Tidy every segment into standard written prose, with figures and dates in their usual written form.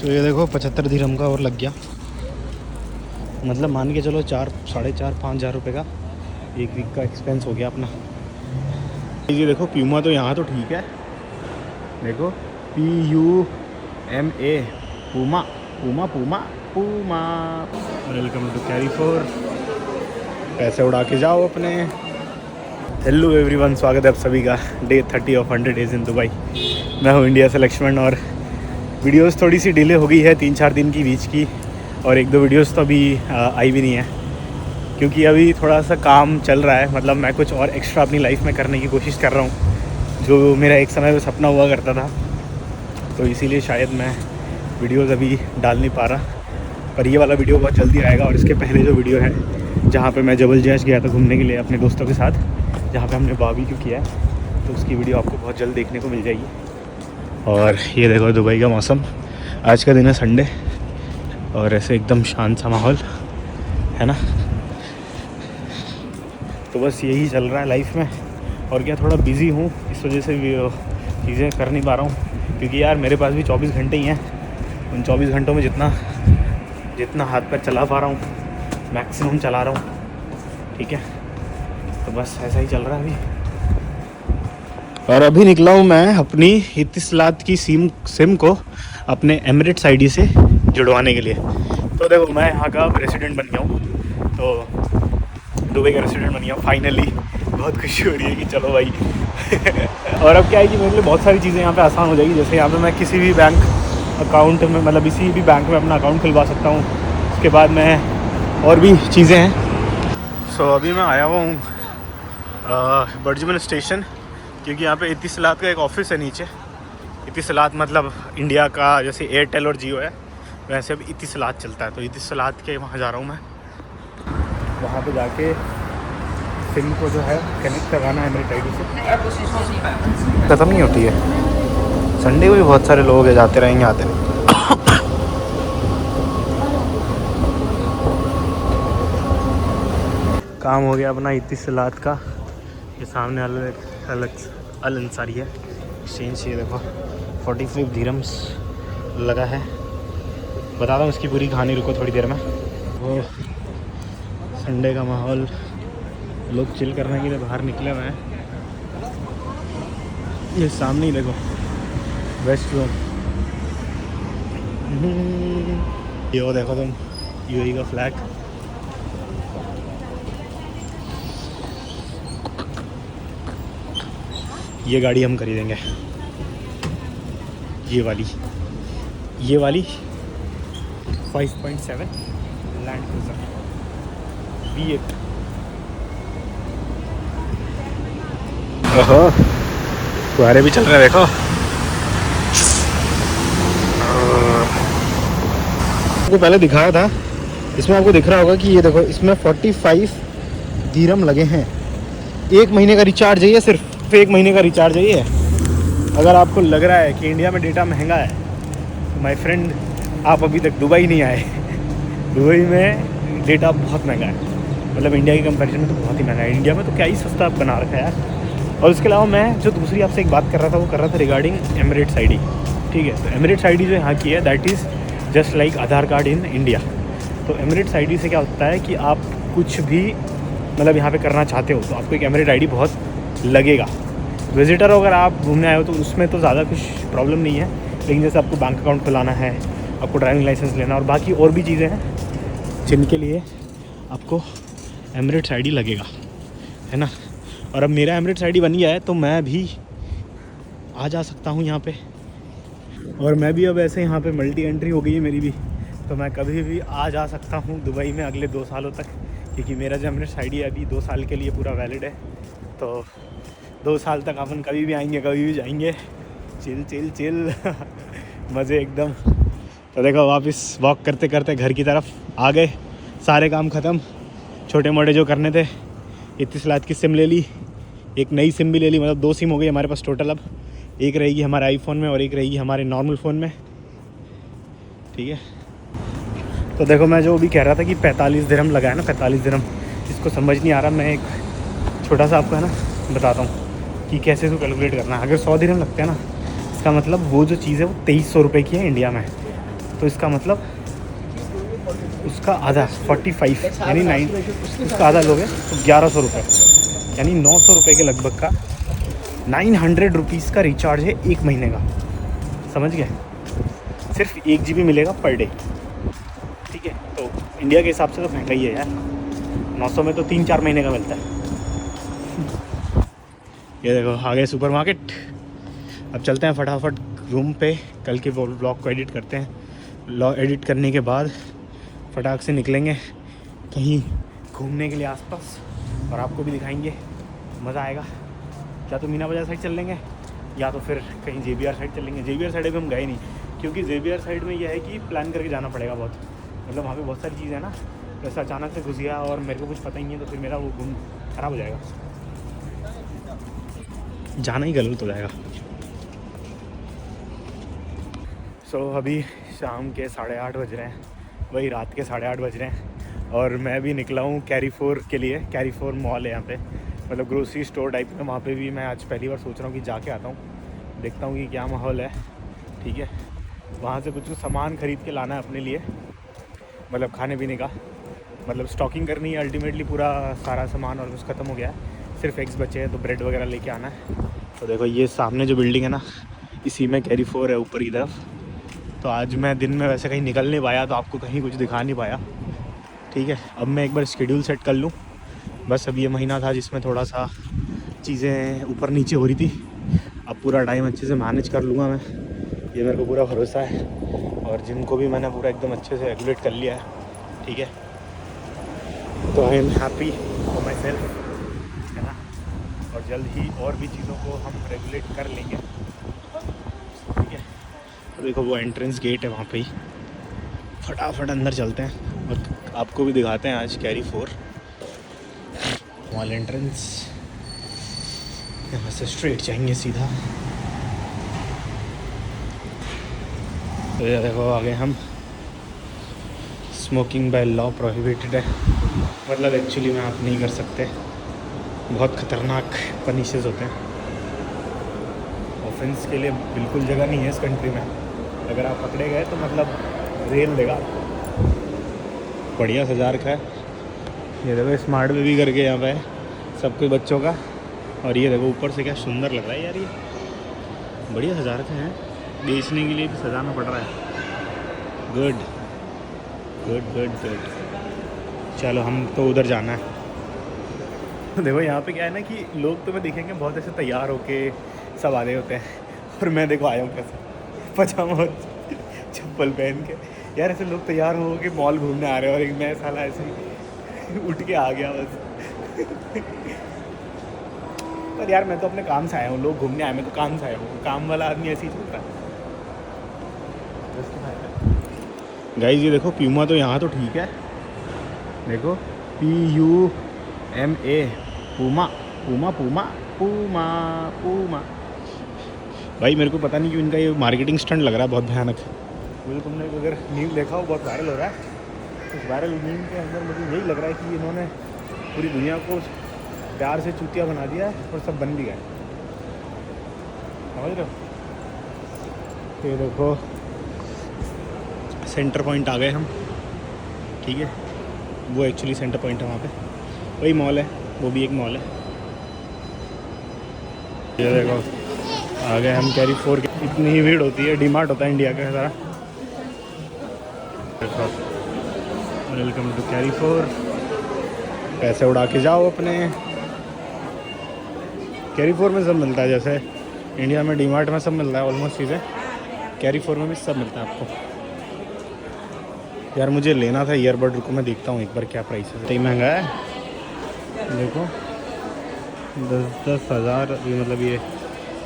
तो ये देखो 75 दिरहम का और लग गया, मतलब मान के चलो 4, 4.5, 5 हज़ार रुपये का एक वीक का एक्सपेंस हो गया अपना। ये देखो प्यूमा तो यहाँ तो ठीक है, देखो PUMA Puma Puma Puma Puma. Welcome to Carrefour, पैसे उड़ा के जाओ अपने। हेलो एवरीवन, स्वागत है आप सभी का day 30 of 100 days in Dubai. मैं हूँ इंडिया से लक्ष्मण, और वीडियोस थोड़ी सी डिले हो गई है 3-4 दिन की बीच की, और 1-2 वीडियोस तो अभी आई भी नहीं है क्योंकि अभी थोड़ा सा काम चल रहा है। मतलब मैं कुछ और एक्स्ट्रा अपनी लाइफ में करने की कोशिश कर रहा हूँ, जो मेरा एक समय में सपना हुआ करता था, तो इसीलिए शायद मैं वीडियोस अभी डाल नहीं पा रहा। पर ये वाला वीडियो बहुत जल्दी आएगा, और इसके पहले जो वीडियो है जहाँ पे मैं जबल जैश गया था घूमने के लिए अपने दोस्तों के साथ, जहाँ पे हमने बारबेक्यू किया है, तो उसकी वीडियो आपको बहुत जल्द देखने को मिल जाएगी। और ये देखो दुबई का मौसम, आज का दिन है संडे, और ऐसे एकदम शांत सा माहौल है ना। तो बस यही चल रहा है लाइफ में, और क्या थोड़ा बिज़ी हूँ, इस वजह से भी चीज़ें कर नहीं पा रहा हूँ, क्योंकि यार मेरे पास भी 24 घंटे ही हैं। उन 24 घंटों में जितना हाथ पैर चला पा रहा हूँ मैक्सिमम चला रहा हूँ, ठीक है। तो बस ऐसा ही चल रहा है अभी। और अभी निकला हूँ मैं अपनी इत्तिसलात की सिम को अपने एमिरेट्स आईडी से जुड़वाने के लिए। तो देखो मैं यहाँ का रेसिडेंट बन गया हूँ, तो दुबई का रेसिडेंट बन गया हूँ फाइनली। बहुत खुशी हो रही है कि चलो भाई और अब क्या है कि मेरे लिए बहुत सारी चीज़ें यहाँ पे आसान हो जाएगी। जैसे यहाँ पे मैं किसी भी बैंक अकाउंट में, मतलब किसी भी बैंक में अपना अकाउंट खुलवा सकता हूँ। उसके बाद में और भी चीज़ें हैं। सो अभी मैं आया हुआ हूँ बर्जमन स्टेशन, क्योंकि यहाँ पे इत्तिसलात का एक ऑफिस है नीचे। इत्तिसलात मतलब इंडिया का जैसे एयरटेल और जियो है, वैसे अब इत्तिसलात चलता है। तो इत्तिसलात के वहाँ जा रहा हूँ मैं, वहाँ पे जाके सिम को जो है कनेक्ट करवाना है मेरी आईडी से। ख़त्म नहीं होती है, संडे को भी बहुत सारे लोग जाते रहेंगे आते रहेंगे। काम हो गया अपना इत्तिसलात का। ये सामने अल अंसारी है एक्सचेंज। ये देखो 45 दिरहम्स लगा है। बताता हूँ इसकी पूरी कहानी, रुको थोड़ी देर में। वो संडे का माहौल, लोग चिल करने के लिए बाहर निकले हुए हैं। ये सामने ही देखो वेस्ट रूम, ये वो देखो तुम यूएई का फ्लैग। ये गाड़ी हम खरीदेंगे, ये वाली 5.7 लैंड क्रूज़र V8। ओहो फुहारे भी चल रहे हैं, देखो। आपको पहले दिखाया था, इसमें आपको दिख रहा होगा कि ये देखो इसमें 45 दिरहम लगे हैं। 1 महीने का रिचार्ज है, ये सिर्फ 1 महीने का रिचार्ज है ये। अगर आपको लग रहा है कि इंडिया में डेटा महंगा है, तो माय फ्रेंड आप अभी तक दुबई नहीं आए। दुबई में डेटा बहुत महंगा है, मतलब इंडिया की कंपैरिजन में तो बहुत ही महंगा है। इंडिया में तो क्या ही सस्ता बना रखा है यार। और उसके अलावा मैं जो दूसरी आपसे एक बात कर रहा था, वो कर रहा था रिगार्डिंग एमिरेट्स आईडी, ठीक है। तो एमिरेट्स आईडी जो यहाँ की है, that is just like Aadhaar card in India. तो एमिरेट्स आईडी से क्या होता है कि आप कुछ भी मतलब यहाँ पे करना चाहते हो, तो आपको एक एमिरेट आईडी बहुत लगेगा। विजिटर अगर आप घूमने आए हो तो उसमें तो ज़्यादा कुछ प्रॉब्लम नहीं है, लेकिन जैसे आपको बैंक अकाउंट खुलाना है, आपको ड्राइविंग लाइसेंस लेना, और बाकी और भी चीज़ें हैं जिनके लिए आपको एमिरेट्स आईडी लगेगा, है ना। और अब मेरा एमिरेट्स आईडी बन गया है, तो मैं भी आ जा सकता हूँ यहाँ पे। और मैं भी अब ऐसे यहाँ पे मल्टी एंट्री हो गई है मेरी भी, तो मैं कभी भी आ जा सकता हूँ दुबई में अगले 2 सालों तक, क्योंकि मेरा जो एमिरेट्स आईडी है अभी 2 साल के लिए पूरा वैलिड है। तो 2 साल तक अपन कभी भी आएंगे, कभी भी जाएंगे, चिल चिल चिल मज़े एकदम। तो देखो वापस वॉक करते करते घर की तरफ आ गए, सारे काम ख़त्म, छोटे मोटे जो करने थे। इत्तिसलात की सिम ले ली, एक नई सिम भी ले ली, मतलब 2 सिम हो गई हमारे पास टोटल। अब एक रहेगी हमारे आईफोन में और एक रहेगी हमारे नॉर्मल फ़ोन में, ठीक है। तो देखो मैं जो भी कह रहा था कि 45 दिरहम लगा है ना, 45 दिरहम, इसको समझ नहीं आ रहा। मैं एक छोटा सा आपको है ना बताता हूँ कि कैसे इसको कैलकुलेट करना है। अगर 100 दिरहम लगते हैं ना, इसका मतलब वो जो चीज़ है वो 2300 रुपये की है इंडिया में। तो इसका मतलब उसका आधा 45 यानी 9, उसका आधा लोगे तो 1100 रुपये, यानी 900 रुपये के लगभग का 900 रुपीज़ का रिचार्ज है 1 महीने का। समझ गए? सिर्फ 1 GB मिलेगा पर डे। ठीक है, तो इंडिया के हिसाब से तो महंगा ही है यार। 900 में तो 3-4 महीने का मिलता है। ये देखो आ गए सुपरमार्केट। अब चलते हैं फटाफट रूम पे, कल के ब्लॉग को एडिट करते हैं। एडिट करने के बाद फटाक से निकलेंगे कहीं घूमने के लिए आसपास, और आपको भी दिखाएंगे, मज़ा आएगा। या तो मीना बाजार साइड चल लेंगे या तो फिर कहीं JBR साइड चल लेंगे। JBR साइड भी हम गए नहीं, क्योंकि JBR साइड में यह है कि प्लान करके जाना पड़ेगा बहुत। मतलब वहाँ पे बहुत सारी चीज़ है ना, वैसे अचानक से घुस गया और मेरे को कुछ पता ही नहीं है, तो फिर मेरा वो घूम ख़राब हो जाएगा, जाना ही गलत हो जाएगा। सो अभी शाम के 8:30 बज रहे हैं, वही रात के 8:30 बज रहे हैं, और मैं भी निकला हूँ कैरीफोर के लिए। कैरीफोर मॉल है यहाँ पे, मतलब ग्रोसरी स्टोर टाइप में। वहाँ पे भी मैं आज पहली बार सोच रहा हूँ कि जाके आता हूँ, देखता हूँ कि क्या माहौल है। ठीक है, वहाँ से कुछ सामान ख़रीद के लाना है अपने लिए, मतलब खाने पीने का, मतलब स्टॉकिंग करनी है अल्टीमेटली। पूरा सारा सामान और कुछ ख़त्म हो गया है, सिर्फ एग्स बचे हैं, तो ब्रेड वगैरह लेके आना है। तो देखो ये सामने जो बिल्डिंग है ना, इसी में कैरीफोर है ऊपर की तरफ। तो आज मैं दिन में वैसे कहीं निकल नहीं पाया, तो आपको कहीं कुछ दिखा नहीं पाया। ठीक है, अब मैं एक बार शेड्यूल सेट कर लूँ। बस अब ये महीना था जिसमें थोड़ा सा चीज़ें ऊपर नीचे हो रही थी, अब पूरा टाइम अच्छे से मैनेज कर लूँगा मैं, ये मेरे को पूरा भरोसा है। और जिम को भी मैंने पूरा एकदम अच्छे से रेगुलेट कर लिया है। ठीक है, तो I am happy for my self, है ना। और जल्द ही और भी चीज़ों को हम रेगुलेट कर लेंगे। ठीक है, तो देखो वो एंट्रेंस गेट है वहाँ पे ही, फटाफट अंदर चलते हैं और आपको भी दिखाते हैं आज कैरीफोर मॉल एंट्रेंस। यहाँ से स्ट्रेट जाएंगे सीधा। तो ये देखो आगे हम, स्मोकिंग बाय लॉ प्रोहिबिटेड है, मतलब एक्चुअली में आप नहीं कर सकते, बहुत ख़तरनाक पनिशेस होते हैं। ऑफेंस के लिए बिल्कुल जगह नहीं है इस कंट्री में, अगर आप पकड़े गए तो मतलब रेल देगा। बढ़िया सजा रखा है, ये देखो स्मार्ट बेबी करके यहाँ पे सब कुछ बच्चों का। और ये देखो ऊपर से क्या सुंदर लग रहा है यार, ये बढ़िया सजा रखे हैं, बेचने के लिए भी सजाना पड़ रहा है। Good good good good. चलो हम तो उधर जाना है। देखो यहाँ पे क्या है ना कि लोग तुम्हें दिखेंगे बहुत ऐसे तैयार होके सब आ रहे होते हैं, और मैं देखो आया हूँ कैसे, पजामा और चप्पल पहन के। यार ऐसे लोग तैयार हो के मॉल घूमने आ रहे हैं, और एक मैं साला ऐसे ही उठ के आ गया बस। पर यार मैं तो अपने काम से आया हूँ, लोग घूमने आए, मैं तो काम से आया हूँ। काम वाला आदमी ऐसे ही चलता है। गाइस ये देखो प्यूमा, तो यहाँ तो ठीक है, देखो PUMA, Puma Puma Puma Puma Puma. भाई मेरे को पता नहीं क्यों इनका ये मार्केटिंग स्टंट लग रहा है बहुत भयानक। मुझे तुमने अगर मीम देखा हो, बहुत वायरल हो रहा है, उस वायरल मीम के अंदर मुझे यही लग रहा है कि इन्होंने पूरी दुनिया को प्यार से चूतिया बना दिया और सब बन भी गए। समझ रहे हो? ये देखो सेंटर पॉइंट आ गए हम। ठीक है, वो एक्चुअली सेंटर पॉइंट है, वहाँ पे वही मॉल है, वो भी एक मॉल है। ये देखो आ गए हम कैरीफोर के। इतनी ही भीड़ होती है, डीमार्ट होता है इंडिया का सारा। Welcome to Carrefour. पैसे उड़ा के जाओ अपने। कैरीफोर में सब मिलता है, जैसे इंडिया में डीमार्ट में सब मिलता है ऑलमोस्ट चीज़ें, कैरीफोर में भी सब मिलता है आपको। यार मुझे लेना था ईयरबड, रुको मैं देखता हूँ एक बार क्या प्राइस है। इतना महंगा है, देखो 10-10 हज़ार, ये मतलब ये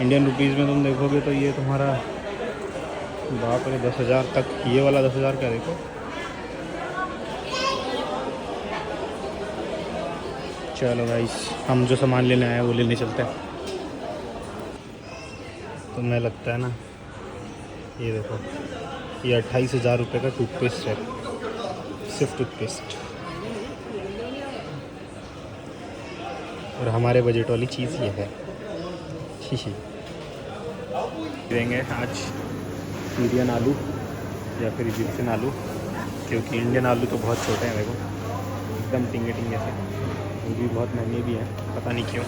इंडियन रुपीज़ में तुम देखोगे तो ये तुम्हारा बाप रे 10,000 तक। ये वाला 10,000 का देखो। चलो गाइस हम जो सामान लेने आए हैं वो लेने चलते हैं। तो मैं लगता है ना, ये देखो ये 28,000 रुपये का टूथपेस्ट है, सिर्फ टूथपेस्ट, और हमारे बजट वाली चीज़ ये है। देंगे आज सीरियन आलू, या फिर इजिप्शियन आलू, क्योंकि इंडियन आलू तो बहुत छोटे हैं देखो, एकदम टिंगे टिंगे से, वो भी बहुत महंगे भी हैं, पता नहीं क्यों।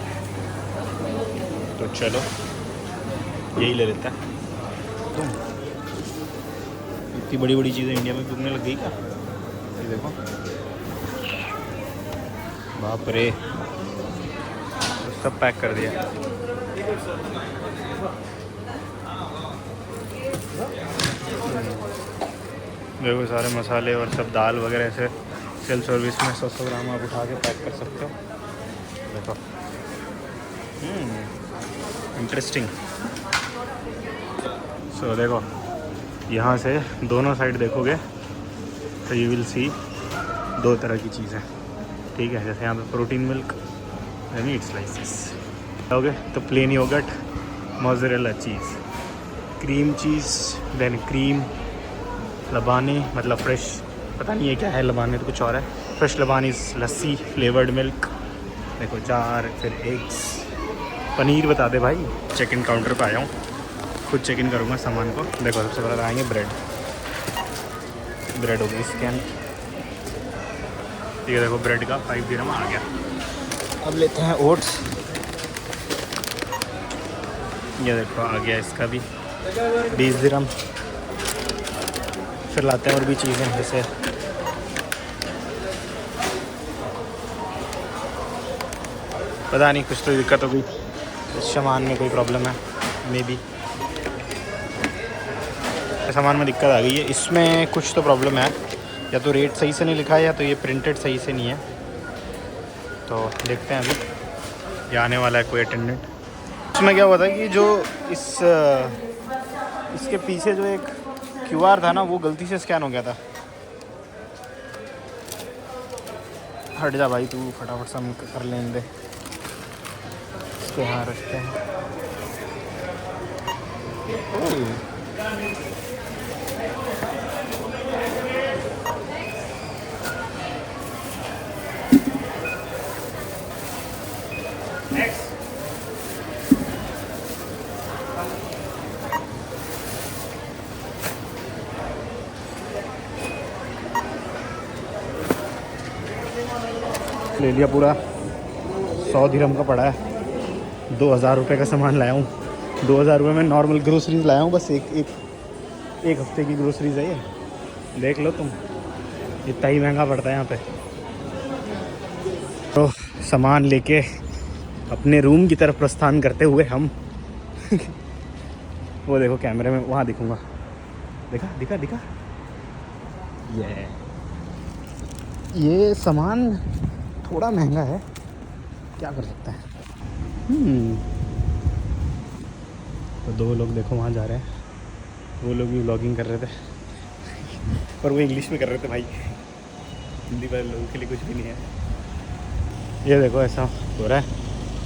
तो चलो यही ले लेता है। तुम इतनी बड़ी बड़ी चीज़ें इंडिया में बिकने लग गई क्या? ये देखो, बाप रे, तो सब पैक कर दिया। देखो सारे मसाले और सब दाल वगैरह ऐसे सेल्फ सर्विस में 100 ग्राम आप उठा के पैक कर सकते हो। देखो इंटरेस्टिंग। सो देखो यहाँ से दोनों साइड देखोगे तो यू विल सी दो तरह की चीज़ें, ठीक है। जैसे यहाँ पे protein milk, meat slices okay, तो plain yogurt, mozzarella cheese, cream cheese, then cream, labneh मतलब फ्रेश, पता नहीं है क्या है लबानी, तो कुछ और है, फ्रेश लबानी, लस्सी, फ्लेवर्ड मिल्क, देखो जार, फिर एग्स, पनीर बता दे भाई। चेक इन काउंटर पे आया हूँ, खुद चेक इन करूँगा सामान को। देखो सबसे पहले आएंगे ब्रेड हो गई स्कैन, ये देखो ब्रेड का 5 दिरहम आ गया। अब लेते हैं ओट्स, ये देखो आ गया इसका भी 20 दिरहम। फिर लाते हैं और भी चीज़ें, जैसे पता नहीं कुछ तो दिक्कत हो गई इस सामान में, कोई प्रॉब्लम है मे बी, सामान में दिक्कत आ गई है। इसमें कुछ तो प्रॉब्लम है, या तो रेट सही से नहीं लिखा है या तो ये प्रिंटेड सही से नहीं है। तो देखते हैं अभी, ये आने वाला है कोई अटेंडेंट। इसमें क्या हुआ था कि जो इसके पीछे जो एक QR था ना, वो गलती से स्कैन हो गया था। हट जा भाई तू, फटाफट से हम कर लेने दे इसको, यहाँ रखते हैं। ले लिया पूरा, 100 दिरहम का पड़ा है, 2000 रुपये का सामान लाया हूँ। 2000 रुपये में नॉर्मल ग्रोसरीज लाया हूँ, बस एक हफ्ते की ग्रोसरीज है ये, देख लो तुम, इतना ही महंगा पड़ता है यहाँ पे। तो सामान लेके अपने रूम की तरफ प्रस्थान करते हुए हम वो देखो कैमरे में वहाँ दिखूँगा, दिखा दिखा ये सामान थोड़ा महंगा है, क्या कर सकते हैं। तो दो लोग देखो वहाँ जा रहे हैं, वो लोग भी व्लॉगिंग कर रहे थे पर वो इंग्लिश में कर रहे थे भाई, हिंदी वाले लोगों के लिए कुछ भी नहीं है। ये देखो ऐसा हो रहा है,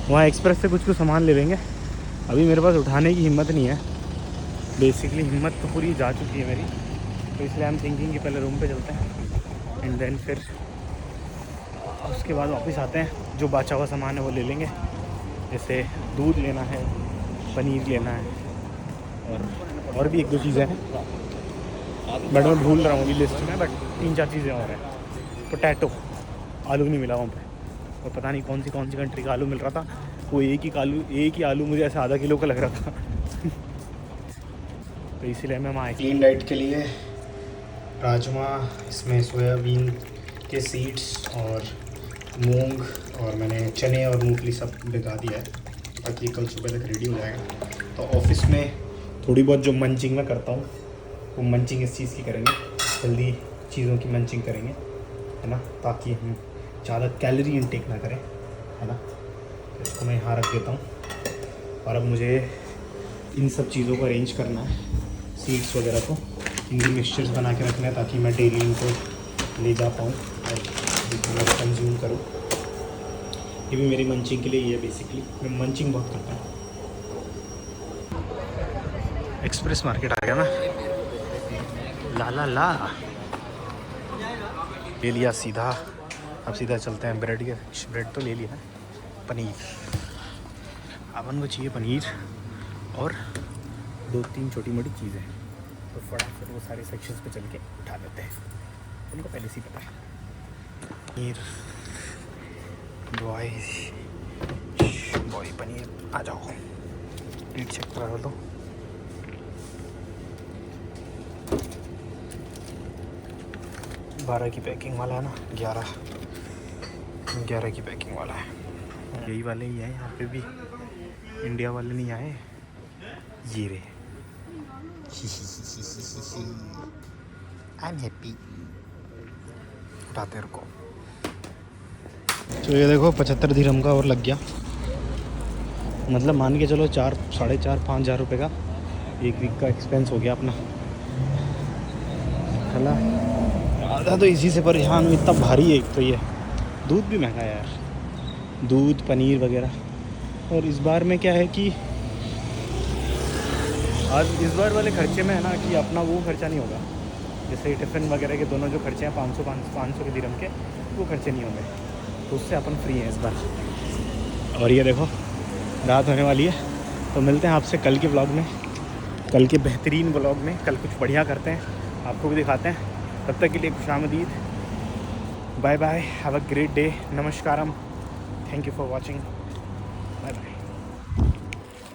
वहाँ एक्सप्रेस से कुछ सामान ले लेंगे। अभी मेरे पास उठाने की हिम्मत नहीं है, बेसिकली हिम्मत तो पूरी जा चुकी है मेरी, तो इसलिए हम थिंकिंग कि पहले रूम पे चलते हैं एंड देन फिर उसके बाद वापस आते हैं, जो बचा हुआ सामान है वो ले लेंगे। जैसे दूध लेना है, पनीर लेना है, और भी 1-2 चीज़ें हैं, बट मैं भूल रहा हूँ अभी लिस्ट में, बट 3-4 चीज़ें और हैं। पोटैटो, आलू नहीं मिला वहाँ पे, और पता नहीं कौन सी कंट्री का आलू मिल रहा था, वो एक ही आलू मुझे ऐसा आधा किलो का लग रहा था तो इसीलिए मैं वहाँ क्लीन डाइट के लिए राजमा, इसमें सोयाबीन के सीड्स और मूंग, और मैंने चने और मूंगफली सब भिगा दिया है ताकि कल सुबह तक रेडी हो जाएगा। तो ऑफिस में थोड़ी बहुत जो मंचिंग मैं करता हूँ, वो मंचिंग इस चीज़ की करेंगे, हेल्दी चीज़ों की मंचिंग करेंगे, है ना, ताकि हम ज़्यादा कैलोरी इनटेक ना करें, है ना। तो इसको मैं यहाँ रख देता हूँ, और अब मुझे इन सब चीज़ों को अरेंज करना है, सीड्स वगैरह को, इनकी मिक्सचर्स बना के रखना है ताकि मैं डेली इनको ले जा पाऊँ और कंज्यूम करूँ। ये भी मेरी मंचिंग के लिए ही है, बेसिकली मैं मंचिंग बहुत करता हूँ। एक्सप्रेस मार्केट आ गया मैं, ला ले लिया सीधा। अब सीधा चलते हैं ब्रेड तो ले लिया है, पनीर अपन को चाहिए, पनीर और 2-3 छोटी मोटी चीज़ें, तो फटाफट वो सारे सेक्शंस पे चल के उठा देते हैं, उनको पहले से ही पता है। पनीर बॉय पनीर आ जाओ, प्लेट चेक करा दो। बारह की पैकिंग वाला है ना, 11 की पैकिंग वाला है। यही वाले ही हैं यहाँ पे भी, इंडिया वाले नहीं आए ये रे। I am happy. उठाते रुको। तो ये देखो 75 दिरहम का और लग गया, मतलब मान के चलो 4, 4.5, 5 हज़ार रुपये का एक वीक का एक्सपेंस हो गया अपना। चला आधा तो इसी से परेशान हूँ, इतना भारी है एक तो ये। दूध भी महंगा है यार, दूध पनीर वगैरह। और इस बार में क्या है कि आज इस बार वाले खर्चे में है ना कि अपना वो खर्चा नहीं होगा, जैसे टिफ़िन वगैरह के दोनों जो खर्चे हैं 500 के दिरहम के, वो खर्चे नहीं होंगे, तो उससे अपन फ्री हैं इस बार। और ये देखो रात होने वाली है, तो मिलते हैं आपसे कल के व्लॉग में, कल के बेहतरीन व्लॉग में। कल कुछ बढ़िया करते हैं, आपको भी दिखाते हैं। तब तक के लिए खुशामदीद, bye bye, have a great day, नमस्कारम, thank you for watching, bye bye.